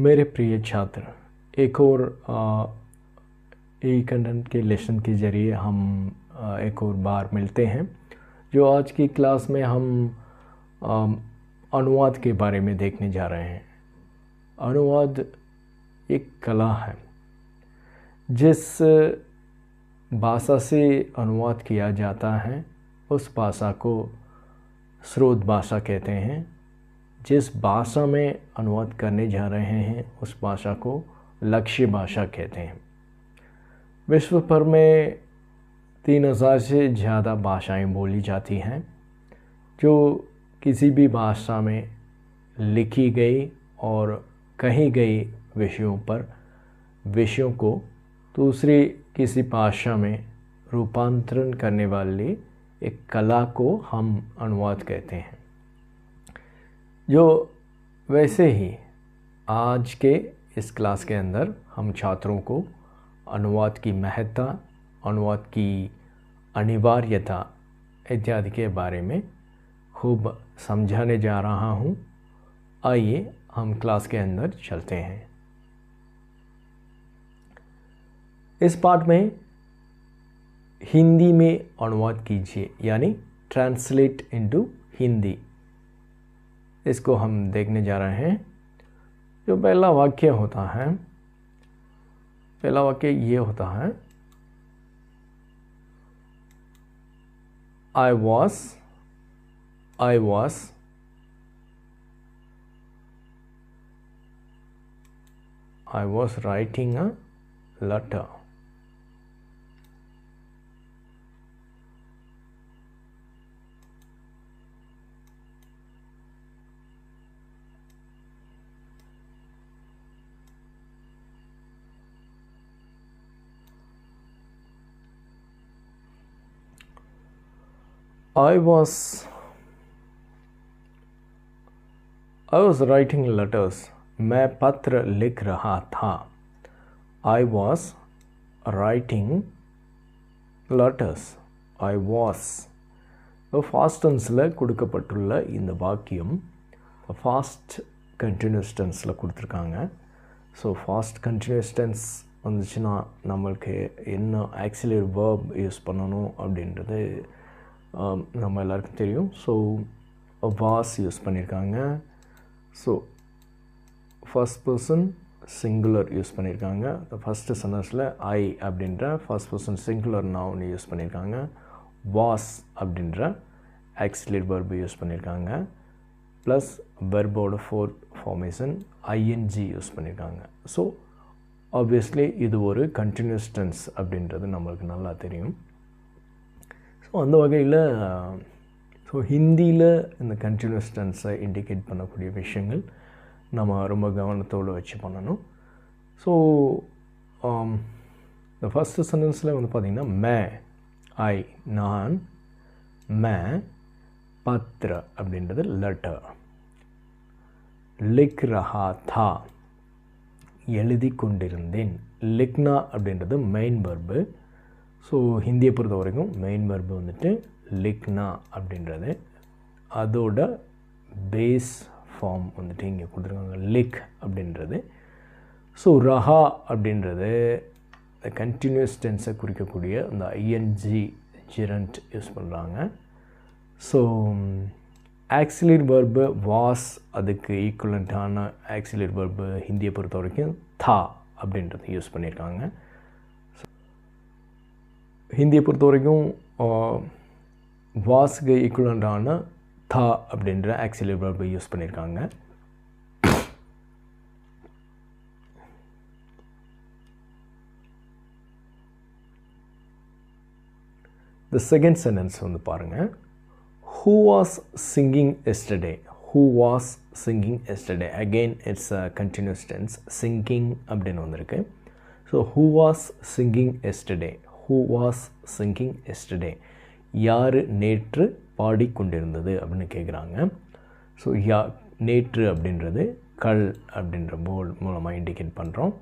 मेरे प्रिय छात्र, एक और ई कंटेंट के लेसन के ज़रिए हम एक और बार मिलते हैं। जो आज की क्लास में हम अनुवाद के बारे में देखने जा रहे हैं। अनुवाद एक कला है। जिस भाषा से अनुवाद किया जाता है उस भाषा को स्रोत भाषा कहते हैं। जिस भाषा में अनुवाद करने जा रहे हैं उस भाषा को लक्ष्य भाषा कहते हैं। विश्व भर में 3000 से ज़्यादा भाषाएं बोली जाती हैं। जो किसी भी भाषा में लिखी गई और कही गई विषयों को दूसरी किसी भाषा में रूपांतरण करने वाली एक कला को हम अनुवाद कहते हैं। जो वैसे ही आज के इस क्लास के अंदर हम छात्रों को अनुवाद की महत्ता, अनुवाद की अनिवार्यता इत्यादि के बारे में खूब समझाने जा रहा हूँ। आइए हम क्लास के अंदर चलते हैं। इस पाठ में हिंदी में अनुवाद कीजिए, यानी ट्रांसलेट इनटू हिंदी, इसको हम देखने जा रहे हैं। जो पहला वाक्य होता है, पहला वाक्य ये होता है, I was writing a letter. I was writing letters. मैं पत्र लिख रहा था। I was writing letters. I was. Past tenseல கொடுக்கப்பட்டுள்ள இந்த வாக்கியம் past continuous tenseல கொடுத்துருக்காங்க. ஸோ ஃபாஸ்ட் கண்டினியூஸ் டென்ஸ் வந்துச்சுன்னா நம்மளுக்கு என்ன ஆக்சிலரி வேர்ப் யூஸ் பண்ணணும் அப்படின்றது நம்ம எல்லாருக்கும் தெரியும். ஸோ வாஸ் யூஸ் பண்ணியிருக்காங்க. So first person singular use பண்ணியிருக்காங்க. ஃபஸ்ட்டு சென்டென்ஸில் ஐ அப்படின்ற first person singular noun use பண்ணியிருக்காங்க. வாஸ் அப்படின்ற ஆக்சிலரி வெர்பு யூஸ் பண்ணியிருக்காங்க. ப்ளஸ் வெர்போட ஃபோர்த் ஃபார்மேஷன் ஐஎன்ஜி யூஸ் பண்ணியிருக்காங்க. ஸோ ஆப்வியஸ்லி இது ஒரு கண்டினியூஸ் டென்ஸ் அப்படின்றது நம்மளுக்கு நல்லா தெரியும். ஸோ அந்த வகையில் ஹிந்தியில் இந்த கண்டினியூஸ் டென்ஸை இண்டிகேட் பண்ணக்கூடிய விஷயங்கள் நம்ம ரொம்ப கவனத்தோடு வச்சு பண்ணணும். ஸோ இந்த ஃபஸ்ட்டு சென்டென்ஸில் பார்த்திங்கன்னா மே, ஐ, நான், மே, பத்ர அப்படின்றது லெட்டர், லிக் ரஹா தா, எழுதி கொண்டிருந்தேன், லிக்னா அப்படின்றது மெயின் வெர்பு. ஸோ ஹிந்தியை பொறுத்த வரைக்கும் மெயின் வெர்பு லிக்னா அப்படின்றது. அதோட பேஸ் ஃபார்ம் இங்கே கொடுத்துருக்காங்க, லிக் அப்படின்றது. ஸோ ரஹா அப்படின்றது கண்டினியூஸ் டென்ஸை குறிக்கக்கூடிய அந்த ஐஎன்ஜி ஜிரண்ட் யூஸ் பண்ணுறாங்க. ஸோ ஆக்சிலரி வெர்பு வாஸ், அதுக்கு ஈக்குவலண்ட்டான ஆக்சிலரி வெர்பு ஹிந்தியை பொறுத்த வரைக்கும் தா அப்படின்றது யூஸ் பண்ணியிருக்காங்க. ஹிந்தியை பொறுத்த வரைக்கும் வாஸ்க்கு ஈக்குவலண்டான தா அப்படின்ற ஆக்சிலரி வெர்பை யூஸ் பண்ணியிருக்காங்க. The second sentence பாருங்கள். Who was singing yesterday? Who was singing yesterday? Again it's a continuous tense. Singing அப்படின்னு வந்திருக்கு. So who was singing yesterday? Who was singing yesterday? யார் நேற்று பாடிக்கொண்டிருந்தது அப்படின்னு கேட்குறாங்க. ஸோ நேற்று அப்படின்றது கல் அப்படின்ற போர்டு மூலமாக இண்டிகேட் பண்ணுறோம்.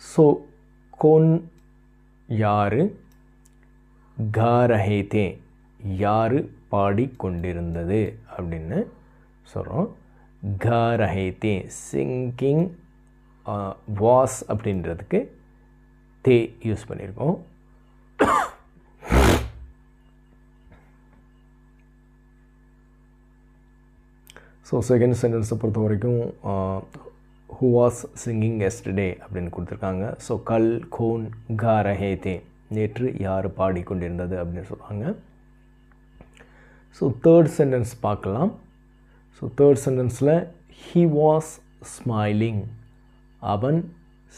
ஸோ கோன் யார், கா ரஹே தே யார் பாடிக்கொண்டிருந்தது அப்படின்னு சொல்கிறோம். गा रहे थे. Singing was அப்படின்றதுக்கு தே யூஸ் பண்ணியிருக்கோம். ஸோ செகண்ட் சென்டென்ஸை பொறுத்த வரைக்கும் who was singing yesterday அப்படின்னு கொடுத்துருக்காங்க. ஸோ கல் கோன் கா ரஹே தே, நேற்று யார் பாடிக்கொண்டிருந்தது அப்படின்னு சொல்கிறாங்க. ஸோ தேர்ட் சென்டென்ஸ் பார்க்கலாம். ஸோ தேர்ட் சென்டென்ஸில் he was smiling, அவன்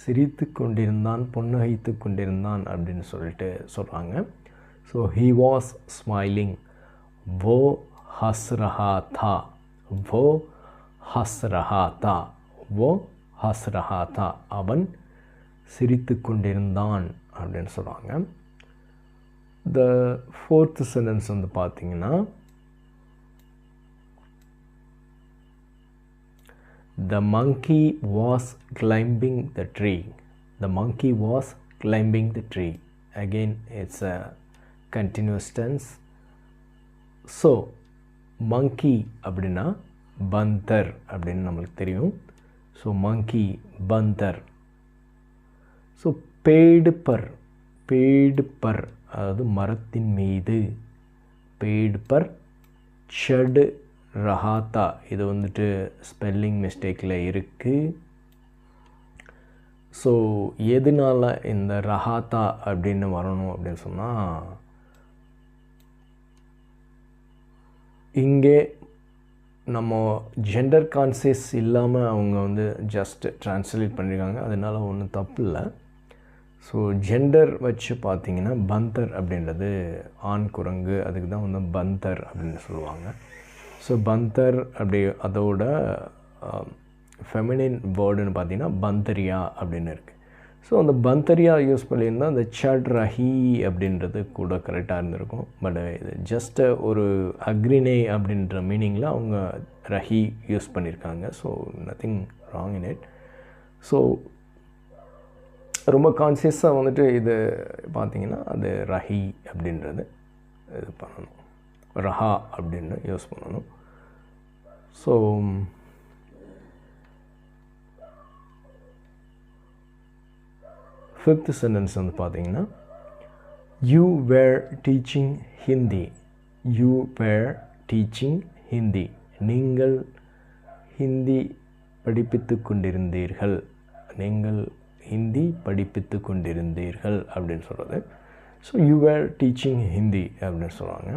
சிரித்து கொண்டிருந்தான், புன்னகைத்து கொண்டிருந்தான் அப்படின்னு சொல்லிட்டு சொல்கிறாங்க. ஸோ he was smiling, वो हंस रहा था, वो हंस रहा था, वो हंस रहा था, அவன் சிரித்து கொண்டிருந்தான் அப்படின்னு சொல்கிறாங்க. த ஃபோர்த் சென்டென்ஸ் வந்து பார்த்திங்கன்னா The monkey was climbing the tree. The monkey was climbing the tree. Again, it's a continuous tense. So, monkey அப்படின்னா பந்தர் அப்படின்னு நம்மளுக்கு தெரியும். ஸோ monkey பந்தர். ஸோ பேடு பர், பேடு பர் அதாவது மரத்தின் மீது, பேடு பர் ஷட் ரஹாத்தா, இது வந்துட்டு ஸ்பெல்லிங் மிஸ்டேக்கில் இருக்குது. ஸோ எதனால் இந்த ரஹாத்தா அப்படின்னு வரணும் அப்படின்னு சொன்னால், இங்கே நம்ம ஜெண்டர் கான்சியஸ் இல்லாமல் அவங்க வந்து ஜஸ்ட் ட்ரான்ஸ்லேட் பண்ணியிருக்காங்க, அதனால் ஒன்றும் தப்பு இல்லை. ஸோ ஜெண்டர் வச்சு பார்த்திங்கன்னா பந்தர் அப்படின்றது ஆண் குரங்கு, அதுக்கு தான் வந்து பந்தர் அப்படின்னு சொல்லுவாங்க. ஸோ பந்தர் அப்படி அதோட ஃபெமினின் வேர்டுன்னு பார்த்திங்கன்னா பந்தரியா அப்படின்னு இருக்குது. ஸோ அந்த பந்தரியா யூஸ் பண்ணியிருந்தால் அந்த சட் ரஹி அப்படின்றது கூட கரெக்டாக இருந்திருக்கும். பட் இது ஜஸ்ட்டு ஒரு அக்ரினே அப்படின்ற மீனிங்கில் அவங்க ரஹி யூஸ் பண்ணியிருக்காங்க. So nothing wrong in it. So ரொம்ப கான்சியஸாக வந்துட்டு இது பார்த்திங்கன்னா அது ரஹி அப்படின்றது இது பண்ணணும், ரஹா அப்படின்னு யூஸ் பண்ணணும். ஸோ ஃபிஃப்த் சென்டென்ஸ் வந்து பார்த்திங்கன்னா you were teaching Hindi, you were teaching Hindi, நீங்கள் ஹிந்தி படிப்பித்து கொண்டிருந்தீர்கள், நீங்கள் ஹிந்தி படிப்பித்து கொண்டிருந்தீர்கள் அப்படின்னு சொல்கிறது. So you were teaching Hindi அப்படின்னு சொல்கிறாங்க.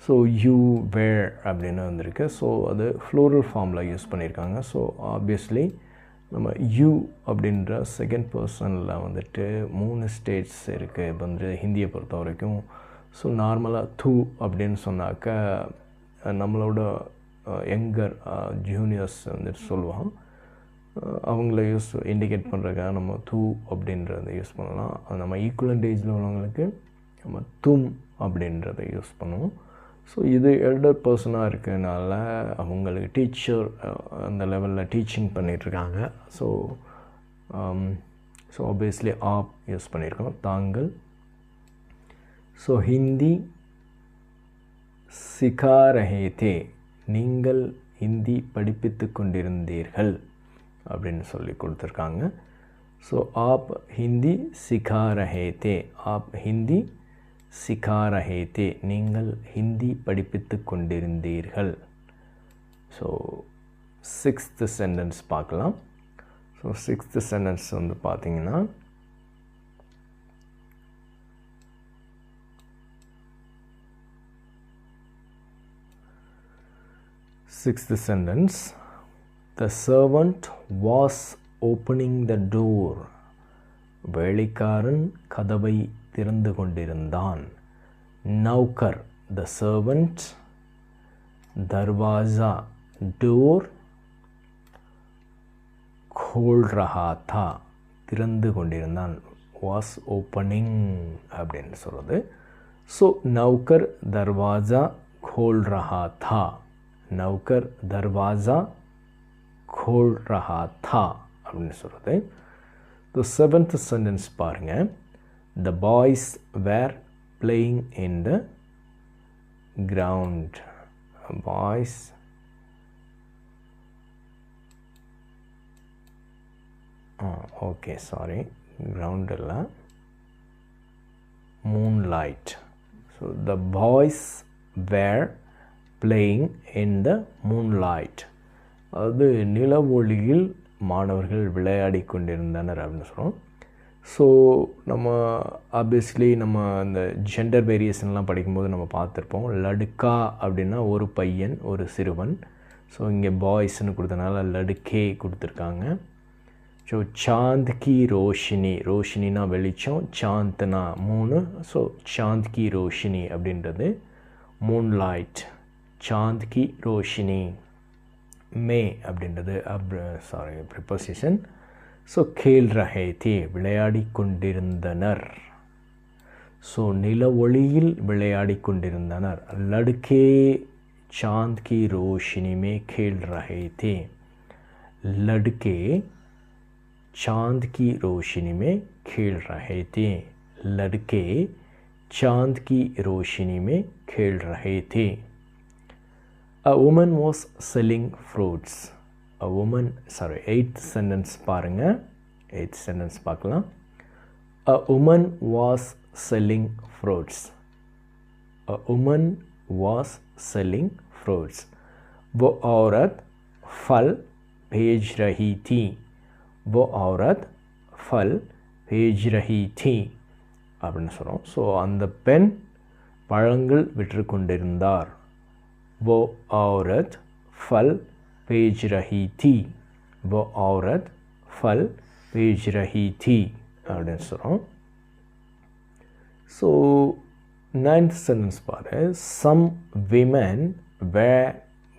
ஸோ யூ வேர் அப்படின்னு வந்திருக்கு. ஸோ அது ஃப்ளோரல் ஃபார்மில் யூஸ் பண்ணியிருக்காங்க. ஸோ ஆப்வியஸ்லி நம்ம யூ அப்படின்ற செகண்ட் பர்சனில் வந்துட்டு 3 ஸ்டேட்ஸ் இருக்குது இப்போ வந்து ஹிந்தியை பொறுத்த வரைக்கும். ஸோ நார்மலாக தூ அப்படின்னு சொன்னாக்கா நம்மளோட யங்கர் ஜூனியர்ஸ் வந்துட்டு சொல்லுவாங்க, அவங்கள இண்டிகேட் பண்ணுறதுக்காக நம்ம தூ அப்படின்றத யூஸ் பண்ணலாம். நம்ம ஈக்குவலண்ட் ஏஜில் உள்ளவங்களுக்கு நம்ம தும் அப்படின்றத யூஸ் பண்ணுவோம். ஸோ இது எல்டர் பர்சனாக இருக்கிறதுனால அவங்களுக்கு டீச்சர் அந்த லெவலில் டீச்சிங் பண்ணிகிட்ருக்காங்க. ஸோ ஆப்வியஸ்லி ஆப் யூஸ் பண்ணியிருக்கோம், தாங்கள். ஸோ ஹிந்தி சிகா ரஹே தே, நீங்கள் ஹிந்தி படிப்பித்து கொண்டிருந்தீர்கள் அப்படின்னு சொல்லி கொடுத்துருக்காங்க. ஸோ ஆப் ஹிந்தி சிகா ரஹே தே, ஆப் ஹிந்தி சிகா ரஹே தே, நீங்கள் ஹிந்தி படிப்பித்து கொண்டிருந்தீர்கள். ஸோ சிக்ஸ்த்து சென்டென்ஸ் பார்க்கலாம். ஸோ சிக்ஸ்த்து சென்டென்ஸ் வந்து பார்த்திங்கன்னா sixth sentence The servant was opening the door. வேலைக்காரன் கதவை திறந்து கொண்டிருந்தான். நௌகர் the servant, दरवाज़ा door, खोल रहा था திறந்து கொண்டிருந்தான், was opening அப்படின்னு சொல்கிறது. ஸோ நௌகர் दरवाज़ा खोल रहा था, नौकर दरवाज़ा खोल रहा था அப்படின்னு சொல்கிறது. तो सेवेंथ सेंटेंस பாருங்க. The boys were playing in the ground. Boys okay sorry, ground இல்லை, moonlight. So the boys were playing in the moonlight. அது நிலவொளியில் மாணவர்கள் விளையாடி கொண்டிருந்தனர் அப்படின்னு சொல்கிறோம். ஸோ நம்ம ஆப்வியஸ்லி நம்ம அந்த ஜெண்டர் வேரியேஷன்லாம் படிக்கும்போது நம்ம பார்த்துருப்போம். லடுக்கா அப்படின்னா ஒரு பையன், ஒரு சிறுவன். ஸோ இங்கே பாய்ஸ்ன்னு கொடுத்தனால லடுக்கே கொடுத்துருக்காங்க. ஸோ சாந்த் கி ரோஷினி, ரோஷினினா வெளிச்சம், சாந்த்னா மூணு. ஸோ சாந்த் கி ரோஷினி அப்படின்றது மூன்லைட். சாந்த் கி ரோஷினி. மே அப்படின்றது ப்ரிப்போசிஷன். ஸோ கேல் ரஹே தே, விளையாடி கொண்டிருந்தனர். ஸோ நில ஒளியில் விளையாடி கொண்டிருந்தனர். லடுக்கே चांद की रोशनी में खेल रहे थे. लड़के चांद की रोशनी में खेल रहे थे. लड़के चांद की रोशनी में खेल रहे थे. A woman was selling fruits. A woman, eighth sentence பாருங்க. Eighth sentence பார்க்கலாம். A woman was selling fruits. A woman was selling fruits. वो औरत फल भेज रही थी. वो औरत फल भेज रही थी அப்படின்னு சொல்கிறோம். ஸோ அந்த பெண் பழங்கள் விற்று கொண்டிருந்தார். वो औरत फल भेज रही थी. वो औरत फल भेज रही थी அப்படின்னு சொல்கிறோம். ஸோ ninth sentence பாரு. Some women were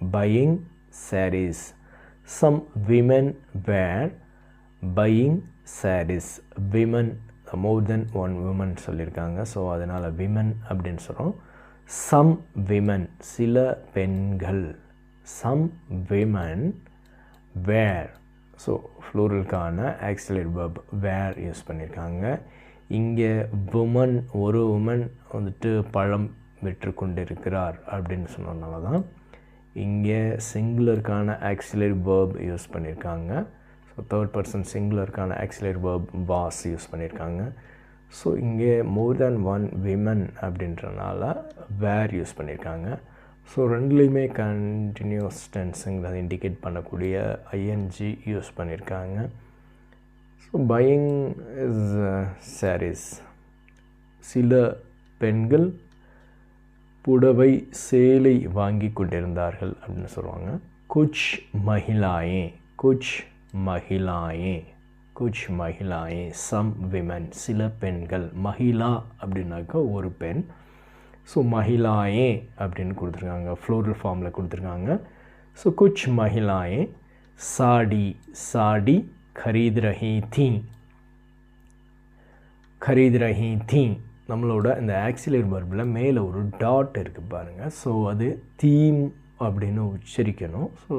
buying sarees. Some women were buying sarees. Women, more than one woman சொல்லியிருக்காங்க. ஸோ அதனால் women அப்படின்னு சொல்கிறோம். Some women, சில பெண்கள். Some women were, ஸோ ஃப்ளூரலுக்கான ஆக்சிலரி verb were யூஸ் பண்ணியிருக்காங்க. இங்கே உமன், ஒரு உமன் வந்துட்டு பழம் விற்று கொண்டிருக்கிறார் அப்படின்னு சொன்னதுனால தான் இங்கே சிங்குலருக்கான ஆக்சிலரி வேர்ப் யூஸ் பண்ணியிருக்காங்க. ஸோ தேர்ட் பர்சன் சிங்குலருக்கான ஆக்சிலரி வேர்ப் வாஸ் யூஸ் பண்ணியிருக்காங்க. ஸோ இங்கே மோர் தேன் ஒன் விமன் அப்படின்றனால வேர் யூஸ் பண்ணியிருக்காங்க. ஸோ ரெண்டுலேயுமே கண்டினியூஸ் டென்ஸுங்கிறத இண்டிகேட் பண்ணக்கூடிய ஐஎன்ஜி யூஸ் பண்ணியிருக்காங்க. So buying is saris. சில பெண்கள் புடவை, சேலை வாங்கி கொண்டிருந்தார்கள் அப்படின்னு சொல்லுவாங்க. குச் மஹிலாயே, குச் மஹிலாயே, குச் மஹிலாயே. சம் விமன், சில பெண்கள். மஹிலா அப்படின்னாக்கா ஒரு பெண். ஸோ மஹிலாயே அப்படின்னு கொடுத்துருக்காங்க, ஃப்ளோரல் ஃபார்மில் கொடுத்துருக்காங்க. ஸோ குச் மஹிலாயே சாடி, சாடி खरीद रही थी. खरीद रही थी. நம்மளோட இந்த ஆக்சிலரி வர்பில் மேலே ஒரு டாட் இருக்குது பாருங்கள். ஸோ அது தீம் அப்படின்னு உச்சரிக்கணும். ஸோ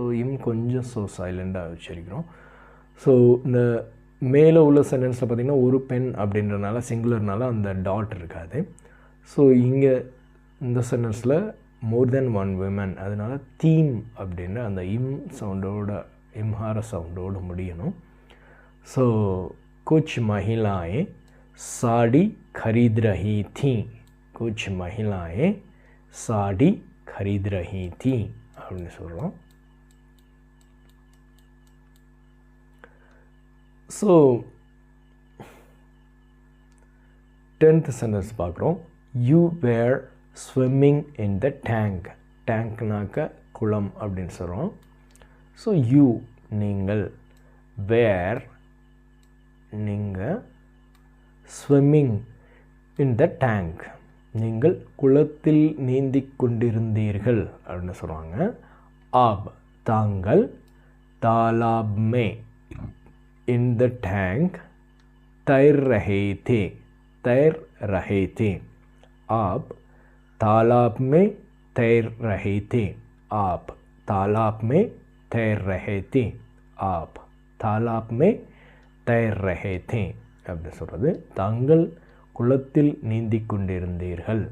கொஞ்சம் சைலண்டாக உச்சரிக்கிறோம். ஸோ இந்த மேலே உள்ள சென்டென்ஸில் பார்த்திங்கன்னா ஒரு பெண் அப்படின்றனால சிங்குலர்னால அந்த டாட் இருக்காது. ஸோ இங்கே இந்த சென்டென்ஸில் மோர் தென் ஒன் விமன், அதனால் தீம் அப்படின்ற அந்த சவுண்டோட, இம்ஹார சவுண்டோடு முடியணும். ஸோ कुछ महिलाएं साड़ी खरीद रही थीं. कुछ महिलाएं साड़ी खरीद रही थीं அப்படின்னு சொல்கிறோம். ஸோ 10th சென்டென்ஸ் பார்க்குறோம். You were swimming in the tank. டேங்க்னாக்க குளம் அப்படின்னு சொல்கிறோம். ஸோ யூ நீங்கள், வேர் நீங்கள், ஸ்விம்மிங் இன் த டேங்க் நீங்கள் குளத்தில் நீந்தி கொண்டிருந்தீர்கள் அப்படின்னு சொல்லுவாங்க. ஆப் தாங்கள், தாலாப் மே இன் த டேங்க் तैर रहे थे. तैर रहे थे. आप तालाब में तैर रहे थे. आप तालाब में तैर रहे थे. आप तालाब में तैर रहे थे அப்படி சொல்கிறது. தாங்கள் குளத்தில் நீந்தி கொண்டிருந்தீர்கள்.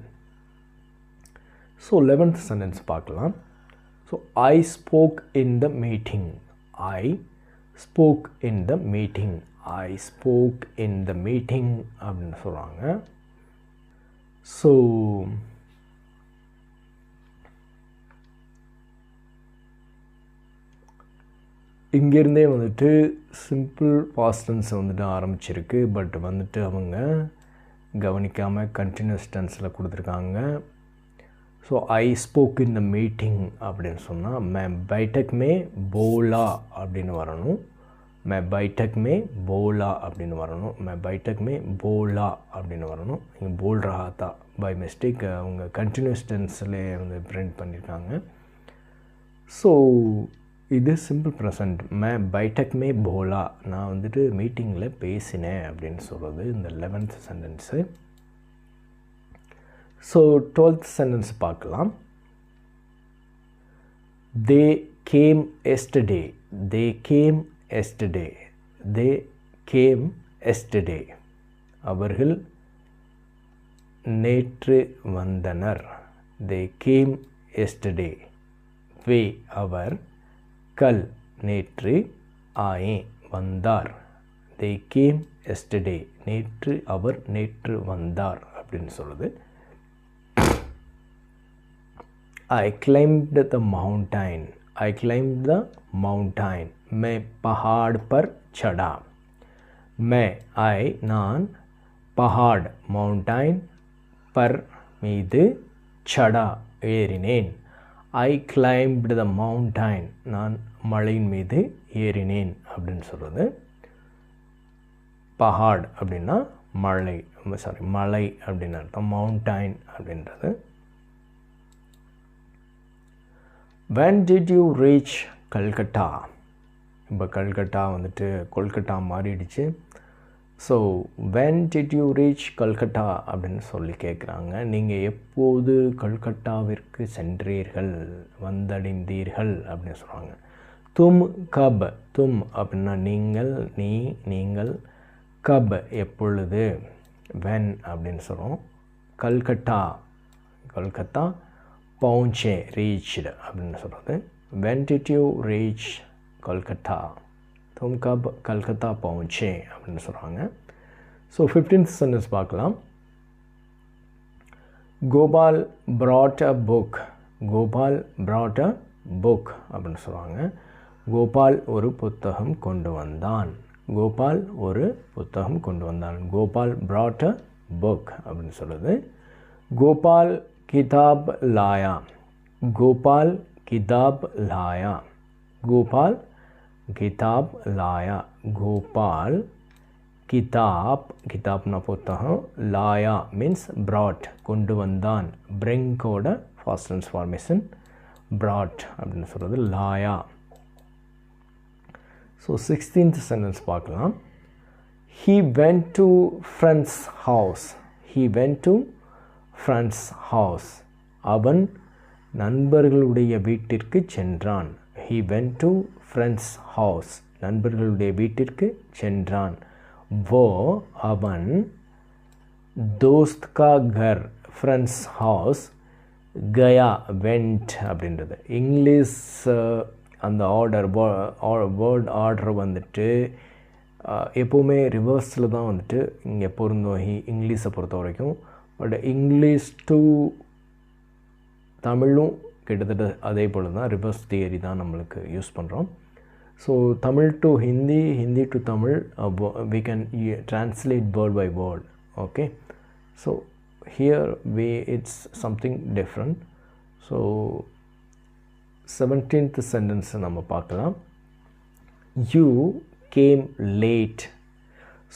ஸோ 11th சென்டென்ஸ் பார்க்கலாம். So I spoke in the meeting. I spoke in the meeting. I spoke in the meeting அப்படின்னு சொல்கிறாங்க. ஸோ இங்கேருந்தே வந்துட்டு சிம்பிள் பாஸ்ட் டென்ஸ் வந்துட்டு ஆரம்பிச்சிருக்கு. பட் வந்துட்டு அவங்க கவனிக்காமல் கண்டினியூஸ் டென்ஸில் கொடுத்துருக்காங்க. So I spoke in the meeting அப்படின்னு சொன்னால் மே பைட்டக் மே போலா அப்படின்னு வரணும். மே பைட்டக் மே போலா அப்படின்னு வரணும். மே பைட்டக் மே போலா அப்படின்னு வரணும். இங்கே போல் ரஹாத்தா பை மிஸ்டேக் அவங்க கண்டினியூஸ் டென்ஸில் வந்து பிரிண்ட் பண்ணியிருக்காங்க. ஸோ இது சிம்பிள் ப்ரெசன்ட். மே பைட்டக் மே போலா, நான் வந்துட்டு மீட்டிங்கில் பேசினேன் அப்படின்னு சொல்கிறது இந்த 11th sentence. So 12th sentence பார்க்கலாம். They came yesterday. They came yesterday. They came yesterday. அவர்கள் நேற்று வந்தனர். They came yesterday. வே அவர். கல் நேற்று. ஆயே வந்தார். They came yesterday. நேற்று அவர் நேற்று வந்தார் அப்படின்னு சொல்லுது. I climbed the mountain. I climbed the mountain. मैं पहाड़ पर चढ़ा. मैं நான் पहाड़ mountain पर மீது चढ़ा ஏறினேன். I climbed the mountain. நான் மலையின் மீது ஏறினேன் அப்படின்னு சொல்கிறது. பஹாட் அப்படின்னா மலை, மலை அப்படின்னு அர்த்தம். மவுண்டைன் அப்படின்றது. When did you reach Calcutta? இப்போ கல்கட்டா வந்துட்டு கொல்கட்டா மாறிடுச்சு. So when did you reach Calcutta அப்படின்னு சொல்லி கேட்குறாங்க. நீங்கள் எப்போது கல்கட்டாவிற்கு சென்றீர்கள், வந்தடைந்தீர்கள் அப்படின்னு சொல்கிறாங்க. தும் கப். தும் அப்படின்னா நீங்கள், நீ, நீங்கள். கப் எப்பொழுது, when அப்படின்னு சொல்கிறோம். கல்கட்டா, கொல்கத்தா. பவுஞ்சே ரீச்டு அப்படின்னு சொல்கிறது. when did you reach Calcutta? तुम कब कलकत्ता पहुँचे அப்படின்னு சொல்கிறாங்க. ஸோ 15th சென்டென்ஸ் பார்க்கலாம். Gopal brought a book. Gopal brought a book அப்படின்னு சொல்கிறாங்க. கோபால் ஒரு புத்தகம் கொண்டு வந்தான். கோபால் ஒரு புத்தகம் கொண்டு வந்தான். கோபால் brought a book அப்படின்னு சொல்லுது. கோபால் किताब लाया. गोपाल किताब लाया. गोपाल किताब लाया. गोपाल किताब, किताब ना पुस्तक. लाया मीन्स brought, கொண்டு வந்தான். bring கோட past tense formation brought அப்படின்னு சொல்கிறது. லாயா. ஸோ 16th சென்டென்ஸ் பார்க்கலாம். he went to friend's house. he went to friend's house. அவன் நண்பர்களுடைய வீட்டிற்கு சென்றான். he went to friend's house. நண்பர்களுடைய வீட்டிற்கு சென்றான். वो அவன் दोस्त का घर friend's house गया went அப்படின்றது. இங்கிலீஷ் அந்த ஆர்டர் வேர்ட் ஆர்டர் வந்துட்டு எப்போவுமே ரிவர்ஸில் தான் வந்துட்டு இங்கே பொருந்தும் இங்கிலீஷை பொறுத்த வரைக்கும். பட் இங்கிலீஷ் டு தமிழும் கிட்டத்தட்ட அதே போல் தான், ரிவர்ஸ் தியரி தான் நம்மளுக்கு யூஸ் பண்ணுறோம். So Tamil to Hindi, Hindi to Tamil, we can translate word by word. Okay, so here it's something different. So 17th sentence நம்ம பார்க்கலாம். you came late.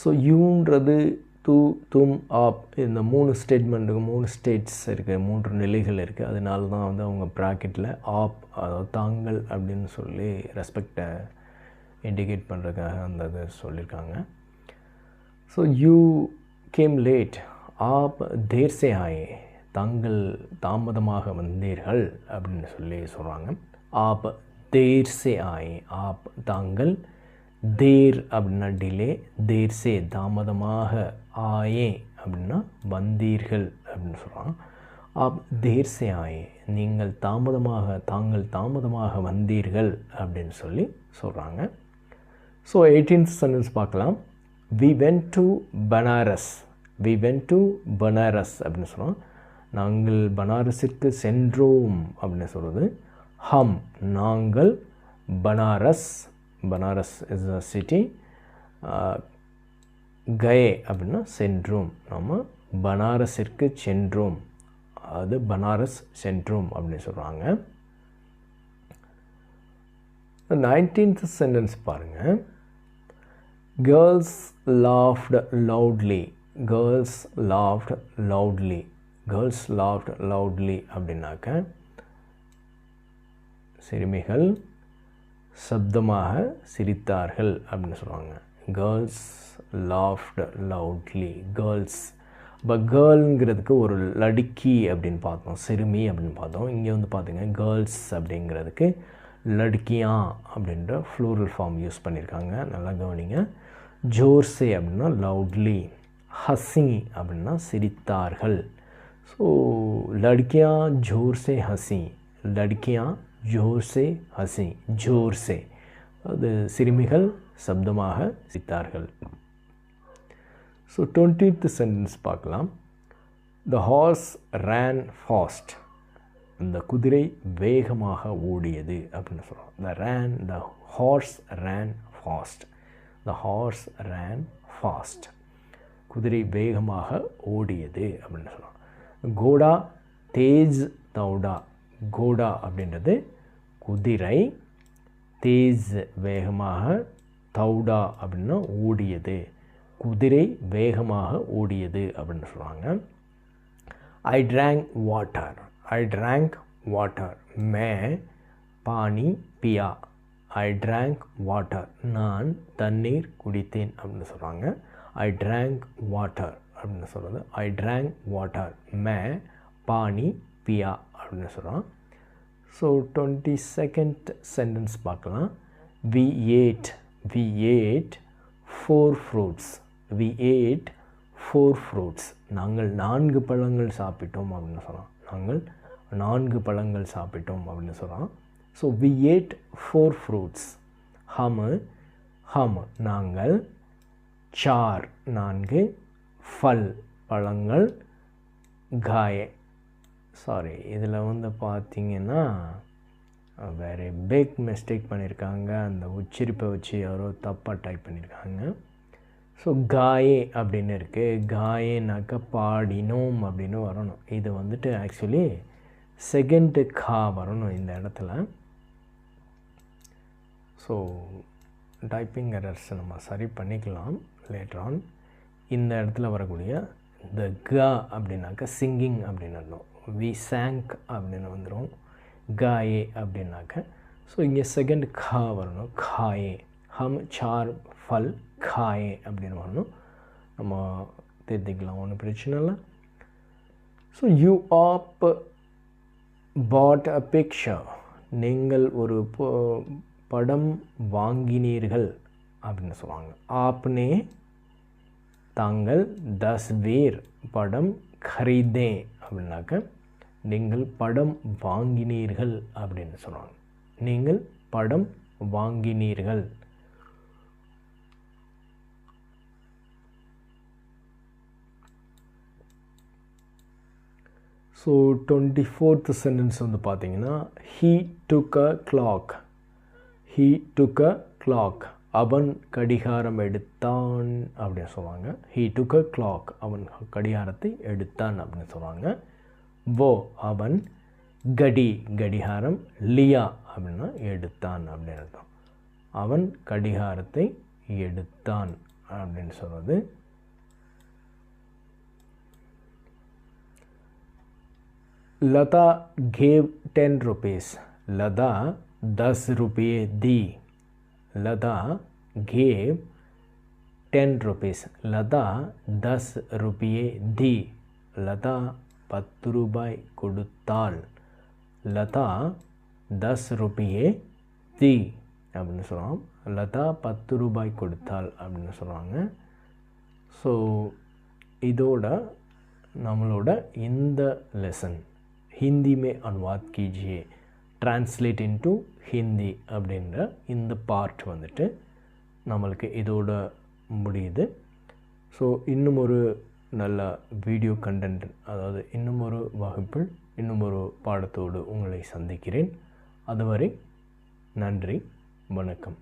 ஸோ யூன்றது து, தும், ஆப், இந்த 3 ஸ்டேட்மெண்ட்டுக்கு 3 ஸ்டேட்ஸ் இருக்குது, 3 நிலைகள் இருக்குது. அதனால தான் வந்து அவங்க ப்ராக்கெட்டில் ஆப், அதாவது தாங்கள் அப்படின்னு சொல்லி ரெஸ்பெக்டை இண்டிகேட் பண்ணுறதுக்காக அந்த இது சொல்லியிருக்காங்க. So you came late. ஆப் தேர் சே ஆயே. தாங்கள் தாமதமாக வந்தீர்கள் அப்படின்னு சொல்லி சொல்கிறாங்க. ஆப் தேர் சே ஆயே. ஆப் தாங்கள். தேர் அப்படின்னா டிலே. தேர் சே தாமதமாக. ஆயே அப்படின்னா வந்தீர்கள் அப்படின்னு சொல்கிறாங்க. ஆப் தேர் சே ஆயே. நீங்கள் தாமதமாக, தாங்கள் தாமதமாக வந்தீர்கள் அப்படின்னு சொல்லி சொல்கிறாங்க. ஸோ 18th சென்டென்ஸ் பார்க்கலாம். we went to Banaras. we went to Banaras அப்படின்னு சொல்கிறோம். நாங்கள் பனாரஸிற்கு சென்றோம் அப்படின்னு சொல்கிறது. ஹம் நாங்கள் Banaras, Banaras is a city. கயே அப்படின்னா சென்றோம், நம்ம பனாரஸிற்கு சென்றோம், அது பனாரஸ் சென்றோம் அப்படின்னு சொல்கிறாங்க. 19th சென்டென்ஸ் பாருங்கள். Girls loft loudly. Girls loft loudly. Girls loft loudly அப்படின்னாக்க சிறுமிகள் சப்தமாக சிரித்தார்கள் அப்படின்னு சொல்லுவாங்க. Girls loft loudly. கேர்ள்ஸ், இப்போ கேர்ளுங்கிறதுக்கு ஒரு லடுக்கி அப்படின்னு பார்த்தோம், சிறுமி அப்படின்னு பார்த்தோம். இங்கே வந்து பார்த்திங்க கேர்ள்ஸ் அப்படிங்கிறதுக்கு லடுக்கியா அப்படின்ற ஃப்ளூரல் ஃபார்ம் யூஸ் பண்ணியிருக்காங்க, நல்லா கவனிங்க. ஜோர்ஸே அப்படின்னா லவுட்லி, ஹசி அப்படின்னா சிரித்தார்கள். ஸோ லடுக்கியா ஜோர்ஸே ஹசி, லடுக்கியா ஜோர்ஸே ஹசி, ஜோர்ஸே அது சிறுமிகள் சப்தமாக சிரித்தார்கள். ஸோ 20th சென்டென்ஸ் பார்க்கலாம். The horse ran fast. இந்த குதிரை வேகமாக ஓடியது அப்படின்னு சொல்கிறோம். The horse ran fast. The horse ran fast. குதிரை வேகமாக ஓடியது அப்படின்னு சொல்கிறோம். கோடா தேஜ் தௌடா. கோடா அப்படின்றது குதிரை, தேஜ் வேகமாக, தௌடா அப்படின்னா ஓடியது, குதிரை வேகமாக ஓடியது அப்படின்னு சொல்கிறாங்க. ஐ ட்ராங்க் வாட்டர். ஐ ட்ராங்க் வாட்டர். மே பானி பியா. ஐ ட்ராங்க் வாட்டர் நான் தண்ணீர் குடித்தேன் அப்படின்னு சொல்கிறாங்க. ஐ ட்ராங்க் வாட்டர் அப்படின்னு சொல்கிறது. ஐ ட்ராங்க் வாட்டர் மே பானி பியா அப்படின்னு சொல்கிறோம். ஸோ 22nd சென்டென்ஸ் பார்க்கலாம். We ate. We ate 4 fruits. We ate 4 fruits. நாங்கள் 4 பழங்கள் சாப்பிட்டோம் அப்படின்னு சொல்கிறோம். நாங்கள் 4 பழங்கள் சாப்பிட்டோம் அப்படின்னு சொல்கிறோம். So we ate 4 fruits. ஹம் நாங்கள், சார் 4, ஃபல் பழங்கள், காயே சாரி இதில் வந்து பார்த்திங்கன்னா வேறு பிக் மிஸ்டேக் பண்ணியிருக்காங்க, அந்த உச்சரிப்பை வச்சு யாரோ தப்பாக டைப் பண்ணியிருக்காங்க. ஸோ காயே அப்படின்னு இருக்குது. காயேனாக்கா பாடினோம் அப்படின்னு வரணும். இது வந்துட்டு ஆக்சுவலி செகண்டு கா வரணும் இந்த இடத்துல. ஸோ டைப்பிங் எரர்ஸ் நம்ம சரி பண்ணிக்கலாம் லேட்டர் ஆன். இந்த இடத்துல வரக்கூடிய இந்த கா அப்படின்னாக்கா சிங்கிங் அப்படின்னு அர்த்தம். வி சாங்க் அப்படின்னு வந்துடும். காயே அப்படின்னாக்க ஸோ இங்கே செகண்ட் கா வரணும். காயே. ஹம் சார் ஃபல் காயே அப்படின்னு வரணும். நம்ம திருத்திக்கலாம், ஒன்றும் பிரச்சனை இல்லை. So you have bought a picture. நீங்கள் ஒரு படம் வாங்கினீர்கள் அப்படின்னு சொல்லுவாங்க. ஆப்னே தாங்கள் தஸ்வீர் படம் खरीदे அப்படின்னாக்க நீங்கள் படம் வாங்கினீர்கள் அப்படின்னு சொல்லுவாங்க. நீங்கள் படம் வாங்கினீர்கள். ஸோ 24th சென்டென்ஸ் வந்து பார்த்தீங்கன்னா he took a clock. he took a clock. அவன் கடிகாரம் எடுத்தான் அப்படின்னு சொல்லுவாங்க. he took a clock. அவன் கடிகாரத்தை எடுத்தான் அப்படின்னு சொல்லுவாங்க. वो அவன், கடி கடிகாரம், லியா அப்படின்னா எடுத்தான் அப்படின்னு அர்த்தம். அவன் கடிகாரத்தை எடுத்தான் அப்படின்னு சொல்கிறது. लता gave 10 rupees. लता 10 रुपये दी. लता gave 10 rupees. लता 10 रुपये दी. लता 10 ரூபாய் கொடுத்தாள். லதா 10 रुपये दी அப்படின்னு சொல்லுவோம். லதா 10 ரூபாய் கொடுத்தாள் அப்படின்னு சொல்லுவாங்க. ஸோ இதோட நம்மளோட இந்த லெசன் हिंदी में अनुवाद कीजिए, ट्रांसलेट इनटू हिंदी அப்படின்ற இந்த பார்ட் வந்துட்டு நம்மளுக்கு இதோட முடியுது. ஸோ இன்னும் ஒரு நல்ல வீடியோ கண்டென்ட், அதாவது இன்னும் ஒரு வகுப்பில் இன்னும் ஒரு பாடத்தோடு உங்களை சந்திக்கிறேன். அதுவரை நன்றி, வணக்கம்.